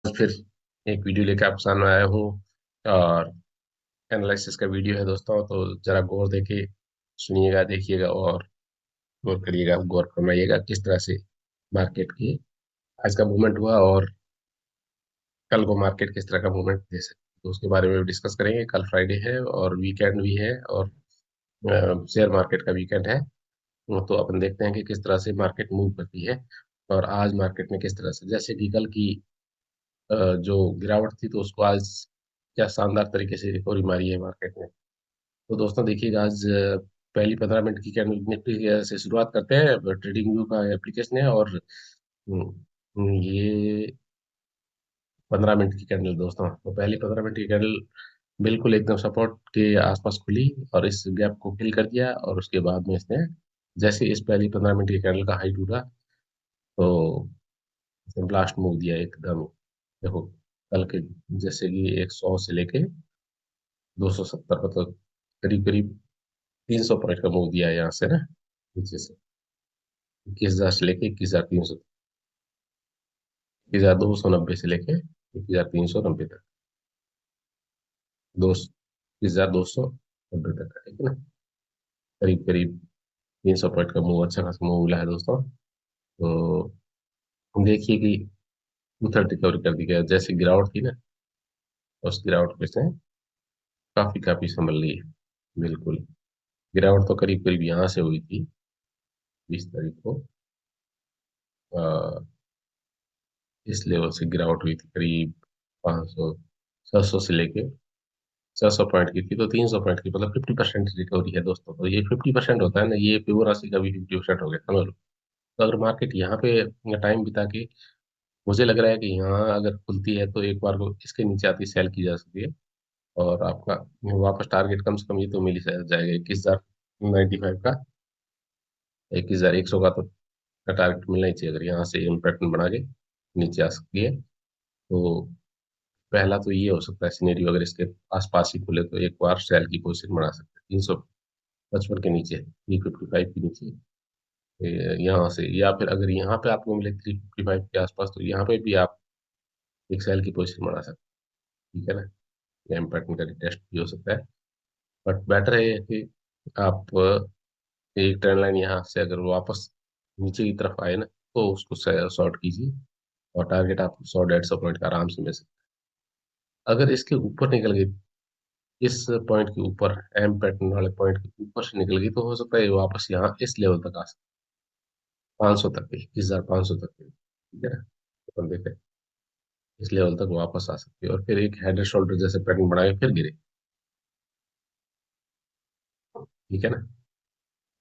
आज फिर एक वीडियो लेकर आपके सामने आया हूँ। और एनालिसिस का वीडियो है दोस्तों, तो जरा गौर देके सुनिएगा, देखिएगा और गौर करिएगा, गौर फरमाइएगा किस तरह से मार्केट की आज का मूवमेंट हुआ और कल को मार्केट किस तरह का मूवमेंट दे सकते हैं। तो उसके बारे में डिस्कस करेंगे। कल फ्राइडे है और वीकेंड भी है और शेयर मार्केट का वीकेंड है। तो अपन देखते हैं कि किस तरह से मार्केट मूव करती है और आज मार्केट में किस तरह से, जैसे कि कल की जो गिरावट थी तो उसको आज क्या शानदार तरीके से रिकवरी मारी है मार्केट में। तो दोस्तों देखिएगा, आज पहली 15 मिनट की कैंडल निफ्टी से शुरुआत करते हैं। ट्रेडिंग व्यू का एप्लीकेशन है और ये 15 मिनट की कैंडल दोस्तों। तो पहली 15 मिनट की कैंडल बिल्कुल एकदम सपोर्ट के आसपास खुली और इस गैप को फिल कर दिया और उसके बाद में इसने जैसे इस पहली 15 मिनट की कैंडल का हाई टूटा तो इसने ब्लास्ट मूव दिया एकदम। देखो, कल के जैसे कि 100 से लेके 270, मतलब करीब करीब 300 पॉइंट का मूव दिया है यहाँ से ना, नीचे से 21,000 से लेके 21,300, 21,290 से लेके 21,390 तक, 21,290 तक का, ठीक है ना। करीब करीब 300 पॉइंट का मूव, अच्छा खासा मूव मिला है दोस्तों। तो हम देखिए कि 230 रिकवर कर दी गया, जैसे गिरावट थी ना, उस गिरावट पे से काफी काफी संभल ली है। बिल्कुल, गिरावट तो करीब करीब यहाँ से हुई थी 20 तारीख को। इस लेवल से गिरावट हुई थी करीब 500, 600 से लेके 600 पॉइंट की थी, तो 300 पॉइंट की, मतलब 50% रिकवरी है दोस्तों। तो ये 50% होता है ना, ये फिबोनाची का भी 50% हो गया, समझ लो। तो अगर मार्केट यहाँ पे टाइम बिता के, मुझे लग रहा है कि यहाँ अगर खुलती है तो एक बार को इसके नीचे आती सेल की जा सकती है और आपका वापस टारगेट कम से कम ये तो मिल ही जाएगा 21,095 का। 21,100 का टारगेट मिलना ही चाहिए अगर यहाँ से पैटर्न बना के नीचे आ सकती है। तो पहला तो ये हो सकता है सिनेरियो, अगर इसके आसपास ही खुले तो एक बार सेल की पोजीशन बना सकते हैं 355 के नीचे, 355 के नीचे, यहाँ से, या फिर अगर यहाँ पे आपको मिले 355 के आसपास तो यहाँ पे भी आप एक सेल की पोजीशन बना सकते हैं, ठीक है ना। या पैटर्न का टेस्ट भी हो सकता है, बट बेटर है कि आप एक ट्रेंड लाइन यहाँ से अगर वापस नीचे की तरफ आए ना तो उसको शॉर्ट कीजिए और टारगेट आपको 100 150 पॉइंट का आराम से मिल सकता है। अगर इसके ऊपर निकल गई, इस पॉइंट के ऊपर, एम पैटर्न वाले पॉइंट के ऊपर से निकल गई, तो हो सकता है ये वापस यहाँ इस लेवल तक आ सकती है, 500 तक, 21,500 तक की, ठीक है ना। तो हम देखें इस लेवल तक वापस आ सकती है और फिर एक हेड एंड शोल्डर जैसे पैटर्न बना के फिर गिरे, ठीक है ना।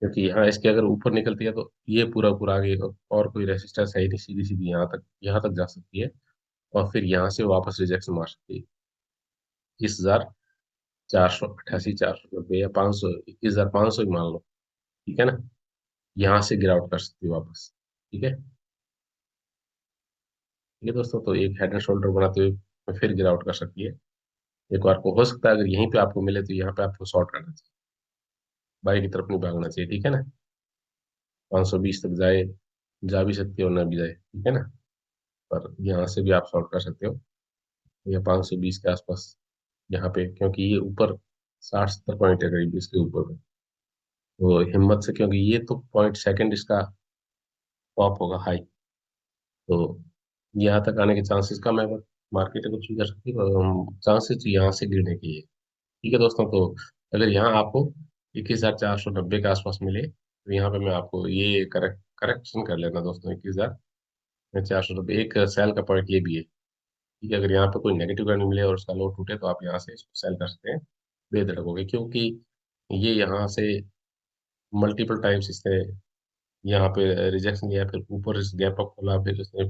क्योंकि यहाँ इसके अगर ऊपर निकलती है तो ये पूरा पूरा आगे और कोई रेसिस्टेंस है ही नहीं, सीधी सीधी यहाँ तक जा सकती है और फिर यहाँ से वापस रिजेक्शन मार सकती है 21,488, 490 या 500, 21,500 ही मान लो, ठीक है ना। यहाँ से गिरावट कर सकती है वापस, ठीक है। ठीक है दोस्तों, तो एक हेड एंड शोल्डर बनाते हुए फिर गिरावट कर सकती है। एक बार को हो सकता है अगर यहीं पे आपको मिले तो यहाँ पे आपको शॉर्ट करना चाहिए, बाई की तरफ नहीं भागना चाहिए, ठीक है ना। 520 तक जाए, जा भी सकती है और ना भी जाए, ठीक है ना। पर यहाँ से भी आप शॉर्ट कर सकते हो या 520 के आसपास यहाँ पे, क्योंकि ये ऊपर 60 70 पॉइंट है करीब इसके ऊपर में। तो हिम्मत से, क्योंकि ये तो पॉइंट सेकंड इसका टॉप होगा हाई, तो यहाँ तक आने के चांसेस कम है, बट मार्केट कुछ भी कर सकती है, चांसेस यहाँ से गिरने के ही है, ठीक है दोस्तों। तो अगर यहाँ आपको 21,490 के आसपास मिले तो यहाँ पे मैं आपको ये करेक्शन कर लेना दोस्तों, 21,490 एक सेल का पॉइंट ये भी है, ठीक है। अगर यहाँ पे कोई नेगेटिव कैंडल मिले और उसका लो टूटे तो आप यहाँ से इसको सेल कर सकते हैं बेधड़क हो गए, क्योंकि ये यहाँ से मल्टीपल टाइम्स इसने यहाँ पे रिजेक्शन लिया, फिर ऊपर इस गैप अप खोला, फिर इसने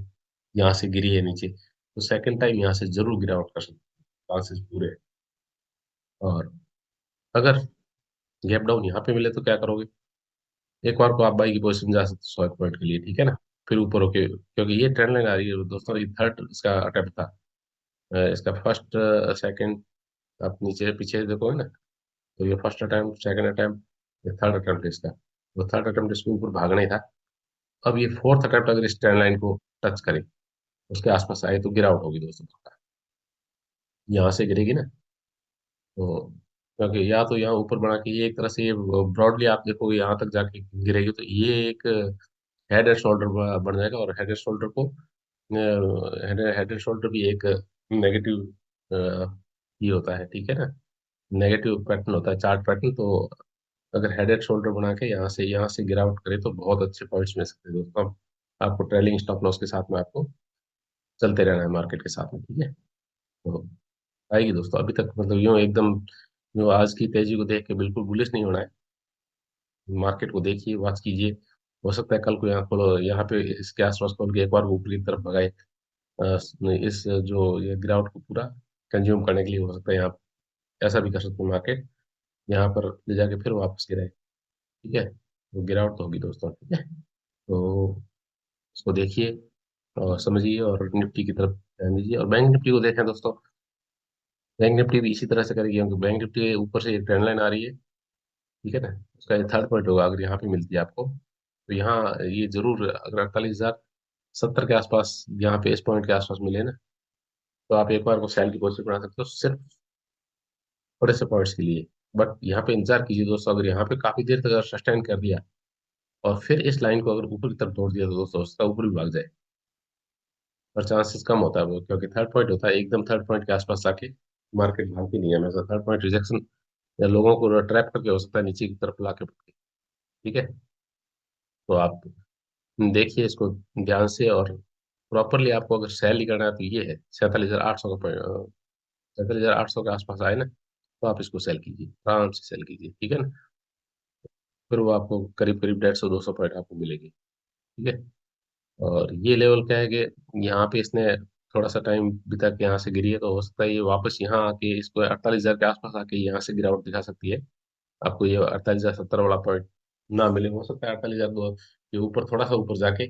यहाँ से गिरी है नीचे, तो सेकंड टाइम यहाँ से जरूर गिरावट कर सकते हैं, चांसेस पूरे हैं। और अगर गैप डाउन यहाँ पे मिले तो क्या करोगे, एक बार को आप बाई की पोजीशन जा सकते 100 पॉइंट के लिए, ठीक है ना। फिर ऊपर होके, क्योंकि ये ट्रेंड लाइन आ रही है दोस्तों, ये थर्ड इसका अटेम्प्ट था। इसका फर्स्ट सेकंड आप नीचे पीछे देखोगे ना, तो ये फर्स्ट अटेम्प्ट, सेकंड अटेम्प्ट, ये थर्ड अटेम्प्ट इसका, तो थर्ड अटेम्प्ट इसको ऊपर भागना ही था। अब ये फोर्थ अटेम्प्ट अगर इस ट्रेंड लाइन को टच करे उसके आसपास आए तो गिरावट होगी दोस्तों। यहाँ से गिरेगी ना, तो क्योंकि या तो यहाँ ऊपर बना के ये एक तरह से ये ब्रॉडली आप देखोगे यहाँ तक जाके गिरेगी, तो ये एक हेड एंड शोल्डर बन जाएगा। और हेड एंड शोल्डर को हेड एंड शोल्डर भी एक नेगेटिव ये होता है, ठीक है ना, नेगेटिव पैटर्न होता है, चार्ट पैटर्न। तो अगर हेड एंड शोल्डर बना के यहाँ से गिरावट करे तो बहुत अच्छे पॉइंट्स मिल सकते हैं दोस्तों। आपको ट्रेलिंग स्टॉप लॉस के साथ में आपको चलते रहना है मार्केट के साथ में, ठीक है। तो आएगी दोस्तों, अभी तक मतलब यूं एकदम जो आज की तेजी को देख के बिल्कुल बुलिश नहीं होना है। मार्केट को देखिए, वॉच कीजिए। हो सकता है कल को यहाँ खोलो, यहाँ पे इसके आसपास खोल के एक बार वो ऊपर की तरफ भगाए, इस जो ये गिरावट को पूरा कंज्यूम करने के लिए। हो सकता है यहाँ ऐसा भी कर सकते हैं मार्केट, यहाँ पर ले जाके फिर वापस गिराए, ठीक है। तो गिरावट तो होगी दोस्तों, ठीक है। तो इसको देखिए और समझिए, और निफ्टी की तरफ ध्यान दीजिए। और बैंक निफ्टी को देखें दोस्तों, बैंक निफ्टी भी इसी तरह से करेगी, क्योंकि बैंक निफ्टी के ऊपर से एक ट्रेंड लाइन आ रही है, ठीक है ना। उसका ये थर्ड पॉइंट होगा, अगर यहाँ पे मिलती है आपको तो यहाँ ये जरूर, अगर 48,070 के आसपास यहाँ पे इस पॉइंट के आसपास मिले ना, तो आप एक बार को सेल की पोजीशन बना सकते हो, सिर्फ थोड़े से पॉइंट्स के लिए। बट यहाँ पे इंतजार कीजिए दोस्तों, अगर यहाँ पे काफी देर तक अगर सस्टेन कर दिया और फिर इस लाइन को अगर ऊपर की तरफ तोड़ दिया, तो दोस्तों उसका ऊपर भी भाग जाए। पर चांसेस कम होता है वो, क्योंकि थर्ड पॉइंट होता है एकदम थर्ड पॉइंट के आसपास जाके मार्केट भागती नहीं है हमेशा। थर्ड पॉइंट रिजेक्शन या लोगों को ट्रैप करके हो सकता है नीचे की तरफ ला के, ठीक है। तो आप देखिए इसको ध्यान से, और प्रॉपरली आपको अगर सेल ही करना है तो ये है 47,800 का पॉइंट, 47,800 के आसपास आए ना, तो आप इसको सेल कीजिए, आराम से सेल कीजिए, ठीक है ना। फिर वो आपको करीब करीब 150-200 पॉइंट आपको मिलेगी, ठीक है। और ये लेवल क्या है कि यहाँ पे इसने थोड़ा सा टाइम बिता के यहाँ से गिरी है, तो हो सकता है ये वापस यहाँ आके इसको 48,000 के आसपास आके यहाँ से गिरावट दिखा सकती है। आपको ये 48,070 वाला पॉइंट ना मिले, हो सकता है 48,000 को ये ऊपर थोड़ा सा ऊपर जाके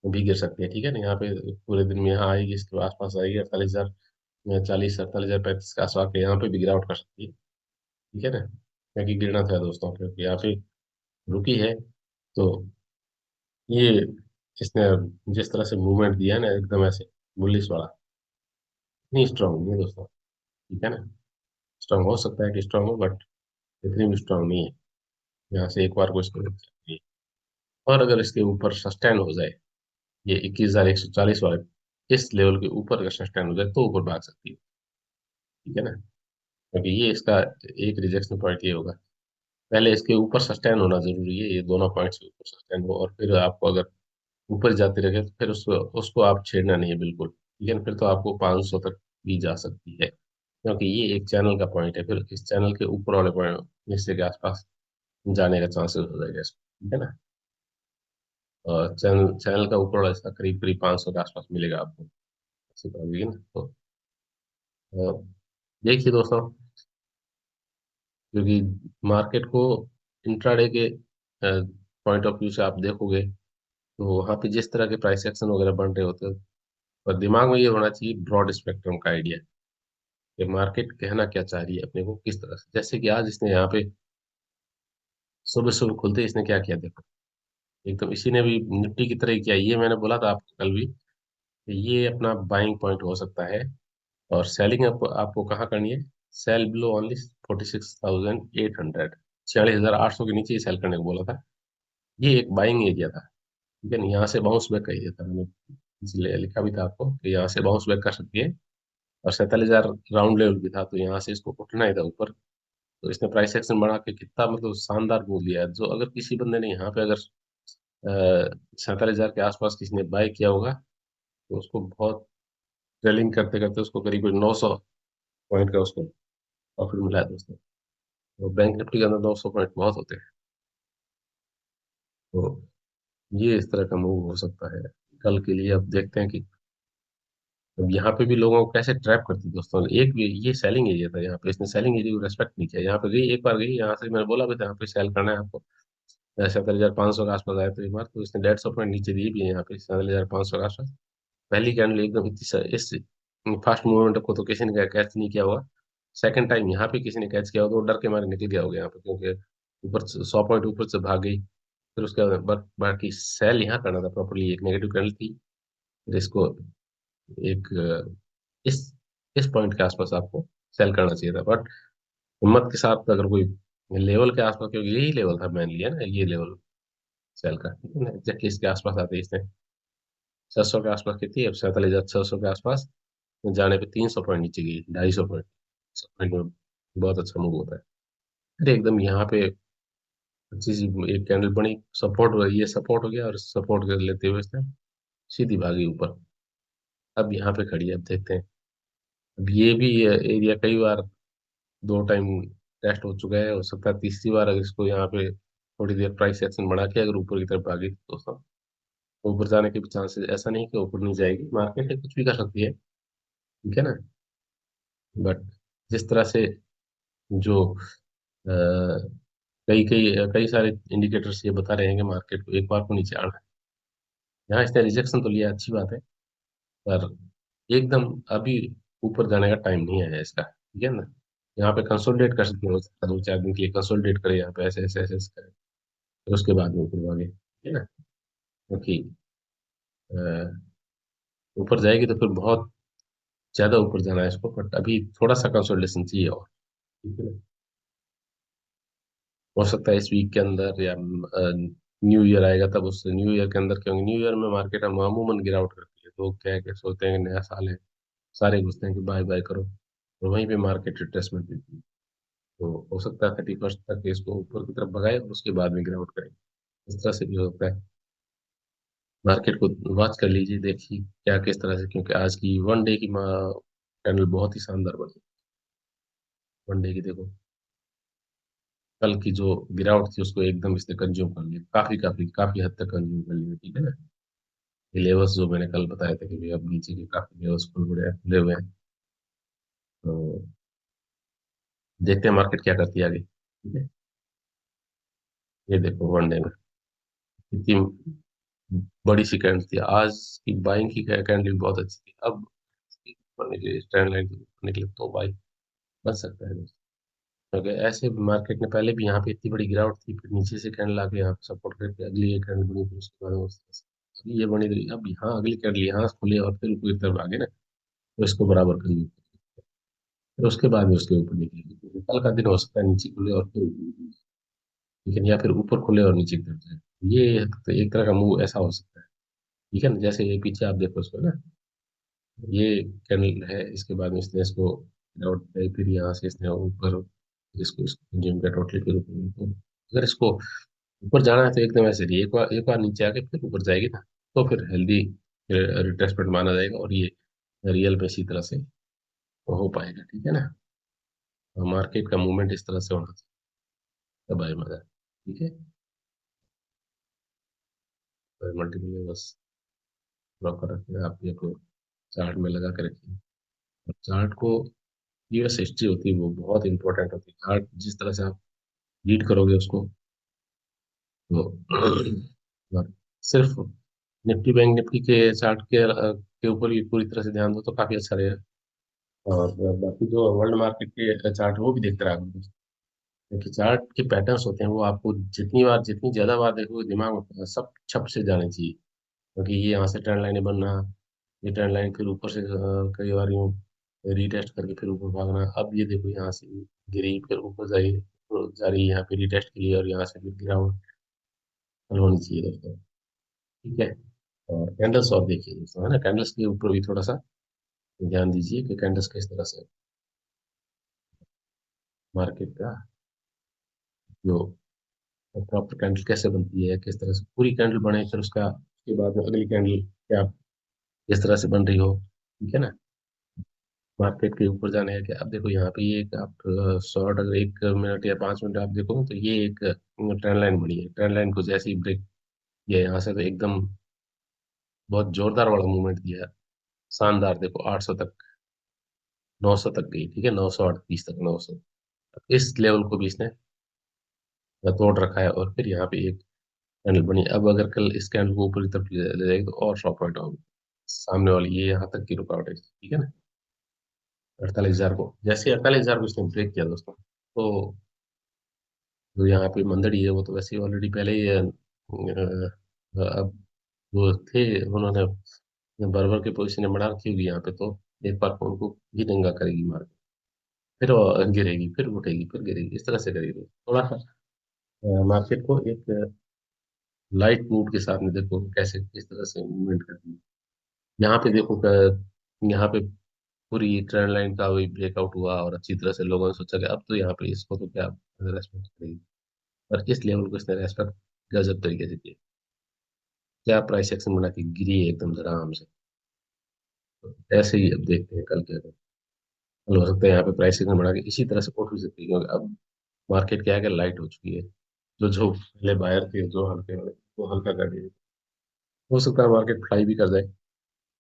भी गिर सकती है, ठीक है ना। यहाँ पे पूरे दिन में यहाँ आएगी, इसके आसपास आएगी 48,040, 48,035 के आसपास के, यहाँ पे भी गिरावट कर सकती है, ठीक है ना। क्योंकि गिरना था दोस्तों, क्योंकि यहाँ पे रुकी है। तो ये इसने जिस तरह से मूवमेंट दिया है ना, एकदम ऐसे बुलिश वाला, इतनी स्ट्रांग नहीं है दोस्तों, ठीक है ना। स्ट्रांग हो सकता है कि स्ट्रांग हो, बट इतनी भी स्ट्रांग नहीं है। यहाँ से एक बार को इसको रुक सकती है। और अगर इसके ऊपर सस्टेन हो जाए, ये 21,140 वाले इस लेवल के ऊपर अगर सस्टेन हो जाए, तो ऊपर भाग सकती है, ठीक है ना। क्योंकि ये इसका एक रिजेक्शन पॉइंट ये होगा, पहले इसके ऊपर सस्टेन होना जरूरी है, ये दोनों पॉइंट्स के ऊपर सस्टेन हो, और फिर आपको अगर ऊपर जाते रहे तो फिर उसको उसको आप छेड़ना नहीं है बिल्कुल, ठीक है ना। फिर तो आपको 500 तक भी जा सकती है, क्योंकि ये एक चैनल का पॉइंट है, फिर इस चैनल के ऊपर वाले पॉइंट हिस्से के आसपास जाने का चांसेस हो जाएगा इसको, ठीक है ना। और चैनल चैनल का ऊपर वाला इसका करीब करीब 500 के आसपास मिलेगा आपको, ऐसे कहोगे ना। तो अ, देखिए दोस्तों, क्योंकि मार्केट को इंट्राडे के पॉइंट ऑफ व्यू से आप देखोगे, तो वहाँ पे जिस तरह के प्राइस एक्शन वगैरह बन रहे होते हैं, पर दिमाग में ये होना चाहिए ब्रॉड स्पेक्ट्रम का आइडिया, कि मार्केट कहना क्या चाह रही है अपने को किस तरह से। जैसे कि आज इसने यहाँ पे सुबह सुबह खुलते ही इसने क्या किया देखो, एकदम इसी ने भी निफ्टी की तरह ही किया। ये मैंने बोला था आपको कल भी कि ये अपना बाइंग पॉइंट हो सकता है। और सेलिंग आपको कहाँ करनी है, सेल बिलो ओनली 46,800, 46,800 के नीचे ही सेल करने को बोला था। ये एक बाइंग एरिया था, ठीक है ना। यहाँ से बाउंस बैक कर दिया था मैंने, इसलिए लिखा भी था आपको कि यहाँ से बाउंस बैक कर सकती है। और 47,000 राउंड लेवल भी था, तो यहाँ से इसको उठना ही था ऊपर। तो इसने प्राइस एक्शन बढ़ा के कितना मतलब शानदार मूव लिया है। जो अगर किसी बंदे ने यहाँ पे अगर 47,000 के आसपास किसी ने बाय किया होगा, तो उसको बहुत ट्रेलिंग करते करते उसको करीब 900 पॉइंट का उसको प्रॉफिट मिला है दोस्तों। तो बैंक निफ्टी के अंदर 900 पॉइंट बहुत होते हैं। तो ये इस तरह का मूव हो सकता है कल के लिए। अब देखते हैं कि अब यहाँ पे भी लोगों को कैसे ट्रैप करती है दोस्तों। एक भी ये सेलिंग एरिया था, यहाँ पे इसने सेलिंग एरिया को रेस्पेक्ट नहीं किया। यहाँ पे गई, एक बार गई, यहाँ से मैंने बोला भी था यहाँ पे सेल करना है आपको, 47,500 के आसपास आया तो एक बार, तो इसने 150 पॉइंट नीचे दिए भी है यहाँ पे 47,500 के आसपास। पहली कैंडल एकदम इतनी इस फास्ट मूवमेंट को तो किसी ने कैच नहीं किया होगा। सेकंड टाइम यहाँ पे किसी ने कैच किया होगा तो वो डर के मारे निकल गया होगा यहाँ पे, क्योंकि ऊपर 100 पॉइंट ऊपर से भाग गई। फिर उसके बाद बाकी सेल यहाँ करना था प्रॉपरली, एक नेगेटिव कैंडल थी, फिर इसको एक इस इस पॉइंट के आसपास आपको सेल करना चाहिए था, बट हिम्मत के साथ अगर कोई लेवल के आसपास, क्योंकि यही लेवल था मैंने लिया ना, ये लेवल सेल का, ठीक है ना, एग्जैक्टली इसके आसपास आते हैं इसने। 600 के आसपास कितनी, अब 47,600 के आसपास जाने पे 300 पॉइंट नीचे गई, 250 पॉइंट। पॉइंट में बहुत अच्छा मूव होता है। अरे एकदम यहाँ पे अच्छी सी एक कैंडल बनी, सपोर्ट, ये सपोर्ट हो गया, और सपोर्ट कर लेते हुए इसने सीधी भागी ऊपर। अब यहाँ पे खड़ी है, अब देखते हैं। अब ये भी एरिया कई बार, 2 टाइम टेस्ट हो चुका है, हो सकता है तीसरी बार अगर इसको यहाँ पे थोड़ी देर प्राइस एक्शन बढ़ा के अगर ऊपर की तरफ भागी तो दोस्तों, ऊपर जाने के भी चांसेस, ऐसा नहीं कि ऊपर नहीं जाएगी, मार्केट है कुछ भी कर सकती है, ठीक है ना। बट जिस तरह से जो अ, कई कई कई सारे इंडिकेटर्स ये बता रहे हैं कि मार्केट को एक बार को नीचे आना है। यहाँ इसने रिजेक्शन तो लिया, अच्छी बात है, पर एकदम अभी ऊपर जाने का टाइम नहीं है इसका, ठीक है ना। यहाँ पे कंसोलिडेट कर सकते हो, 2-4 दिन के लिए कंसोलिडेट करे यहाँ पे, ऐसे ऐसे ऐसे ऐसे करे, फिर उसके बाद में ऊपर भागे, ठीक है ना। क्योंकि अ, ऊपर जाएगी तो फिर बहुत ज्यादा ऊपर जाना है इसको, बट अभी थोड़ा सा कंसोलिडेशन चाहिए, और ठीक है ना। हो सकता है इस वीक के अंदर, या न्यू ईयर आएगा तब, उस न्यू ईयर के अंदर, क्योंकि न्यू ईयर में मार्केट हम अमूमन गिरावट करती है, लोग क्या है कि सोचते हैं कि नया साल है, सारे घुसते हैं कि बाय बाय करो, और वहीं पे मार्केट रिट्रेसमेंट देती है। तो हो सकता है 31st तक इसको ऊपर की तरफ भगाए और उसके बाद में गिरावट करें, इस तरह से भी हो सकता है। मार्केट को वॉच कर लीजिए, देखिए क्या किस तरह से, क्योंकि आज की वन डे की कैंडल बहुत ही शानदार बनी। वन डे की देखो, कल की जो गिरावट थी उसको एकदम इसने कंज्यूम कर लिया, काफी काफी काफी हद तक कंज्यूम कर लिया, ठीक है ना। ये लेवल्स जो मैंने कल बताया था कि भाई अब नीचे के काफी लेवल्स खुले हुए हैं, तो देखते हैं मार्केट क्या करती है आगे, ठीक है। ये देखो वन डे में कितनी बड़ी सी कैंडल थी, आज की बाइंग की कैंडल भी बहुत अच्छी थी। अब स्टैंड लाइन निकले तो बाई बच सकता है दोस्त। क्योंकि ऐसे मार्केट ने पहले भी यहाँ पे इतनी बड़ी गिरावट थी, फिर नीचे से कैंडल आके यहाँ पे सपोर्ट करके अगली एक कैंडल बनी, फिर उसके बाद उस तरह से अभी ये बनी रही, अब यहाँ अगली कैंडल यहाँ से खुली और फिर ऊपर की तरफ आगे ना, तो इसको बराबर करिए, फिर उसके बाद में उसके ऊपर निकलेगी, क्योंकि कल का दिन हो सकता है नीचे खुले और फिर ऊपर निकले, लेकिन या फिर ऊपर खुले और नीचे की तरफ जाए। ये तो एक तरह का मूव ऐसा हो सकता है, ठीक है ना। जैसे ये पीछे आप देखो इसको ना, ये कैंडल है, इसके बाद में इसने इसको आउट किया, फिर यहाँ से इसने ऊपर इसको इसको जिम का टोटली फिर ऊपर, तो अगर इसको ऊपर जाना है तो एकदम ऐसे नहीं, एक बार नीचे आके फिर ऊपर जाएगी ना, तो फिर हेल्दी रिट्रेसमेंट माना जाएगा, और ये रियल में इसी तरह से हो पाएगा, ठीक है ना। मार्केट का मूवमेंट इस तरह से होना चाहिए, तब आए मजा, ठीक है। तो मल्टीपल में बस प्रॉपर रखिए, आप ये को चार्ट में लगा के रखिए। और चार्ट को, यूएस हिस्ट्री होती है वो बहुत इंपॉर्टेंट होती है, चार्ट जिस तरह से आप रीड करोगे उसको, तो और सिर्फ निफ्टी बैंक निफ्टी के चार्ट के ऊपर ही पूरी तरह से ध्यान दो तो काफी अच्छा रहेगा। और बाकी जो वर्ल्ड मार्केट के चार्ट वो भी देखते रहा करो, क्योंकि चार्ट के पैटर्न्स होते हैं वो आपको जितनी बार, जितनी ज्यादा बार देखोगे, दिमाग में सब छप से जाने चाहिए। क्योंकि ये यहाँ से ट्रेंड लाइनें बनना, ये ट्रेंड लाइन फिर ऊपर से कई बार यूँ रीटेस्ट करके फिर ऊपर भागना, अब ये देखो यहाँ से गिरी फिर ऊपर जा रही है यहाँ पे रीटेस्ट के लिए, और यहाँ से फिर गिरावट होनी चाहिए दोस्तों, ठीक है। और कैंडल्स और देखिए दोस्तों, है ना, कैंडल्स के ऊपर भी थोड़ा सा ध्यान दीजिए कि कैंडल्स किस तरह से मार्केट का जो प्रॉपर कैंडल कैसे बनती है, किस तरह से पूरी कैंडल बने, फिर उसका उसके बाद में अगली कैंडल क्या किस तरह से बन रही हो, ठीक है ना। मार्केट के ऊपर जाने का क्या, अब देखो यहाँ पे ये एक आप शॉर्ट अगर 1 मिनट या 5 मिनट आप देखो तो ये एक ट्रेंड लाइन बनी है, ट्रेंड लाइन को जैसे ही ब्रेक किया यहाँ से, तो एकदम बहुत जोरदार वाला मूवमेंट दिया है, शानदार, देखो 800 तक, 900 तक गई, ठीक है, 938 तक, 900, इस लेवल को भी इसने तोड़ रखा है, और फिर यहाँ पे एक कैंडल बनी। अब अगर कल इस कैंडल को ऊपर की तरफ ले जाएगी तो और शॉर्ट पॉइंट होगी, सामने वाली ये यहाँ तक की रुकावट है, ठीक है ना। 48,000 को, जैसे 48,000 को इसने ब्रेक किया दोस्तों, तो जो यहाँ पे मंदड़ी है वो तो वैसे ही ऑलरेडी पहले ही अब वो थे, उन्होंने बर्बर की पोजीशन में बना रखी होगी यहाँ पे, तो एक बार फोन को भी नंगा करेगी मार्केट, फिर वो गिरेगी, फिर उठेगी, फिर गिरेगी, इस तरह से करेगी। थोड़ा सा मार्केट को एक लाइट मूड के साथ में देखो कैसे किस तरह से मूवमेंट करती है। यहाँ पे देखो यहाँ पे पूरी ट्रेंड लाइन का वही ब्रेकआउट हुआ और अच्छी तरह से लोगों ने सोचा कि अब तो यहाँ पे इसको तो क्या रेस्पेक्ट करेगी, और इस लेवल को इसने रेस्पेक्ट गजब तरीके से किया। क्या प्राइस एक्शन बना के गिरी है एकदम से आराम से। तो ऐसे ही अब देखते हैं कल क्या होगा। कल हो सकता है यहाँ पे प्राइस एक्शन बना के इसी तरह से उठ भी सकती है, क्योंकि अब मार्केट क्या है कि लाइट हो चुकी है। जो जो पहले बायर थे जो हल्के वाले वो हल्का कर दिए। हो सकता है मार्केट फ्लाई भी कर जाए।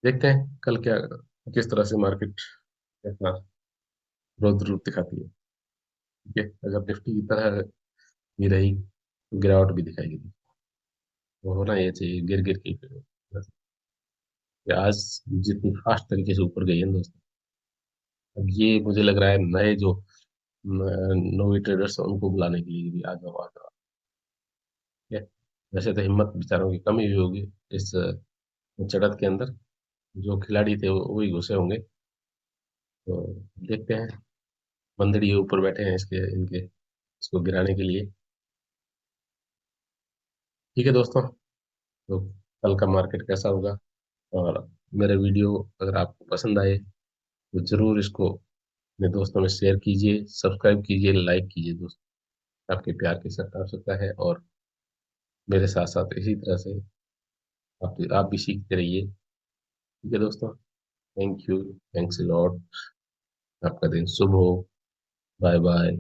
देखते हैं कल क्या किस तरह से मार्केट अपना रौद्र रूप दिखाती है। ठीक है, अगर निफ्टी की तरह ही रही तो गिरावट भी दिखाएगी। वो होना ये चाहिए गिर गिर के बस। ये आज जितनी फास्ट तरीके से ऊपर गई है ना दोस्तों, अब ये मुझे लग रहा है नए जो नोवी ट्रेडर्स हैं उनको बुलाने के लिए भी आ जाओ आ जाओ। ठीक है, वैसे तो हिम्मत बेचारों की कमी हुई होगी इस चढ़त के अंदर। जो खिलाड़ी थे वो वही घुसे होंगे। तो देखते हैं, मंदड़ी ऊपर बैठे हैं इसके इनके इसको गिराने के लिए। ठीक है दोस्तों, तो कल का मार्केट कैसा होगा, और मेरे वीडियो अगर आपको पसंद आए तो जरूर इसको अपने दोस्तों में शेयर कीजिए, सब्सक्राइब कीजिए, लाइक कीजिए दोस्तों। आपके प्यार की सराहना आवश्यकता है, और मेरे साथ साथ इसी तरह से आप भी सीखते रहिए। ठीक है दोस्तों, thank you, thanks a lot. आपका दिन शुभ हो। Bye bye.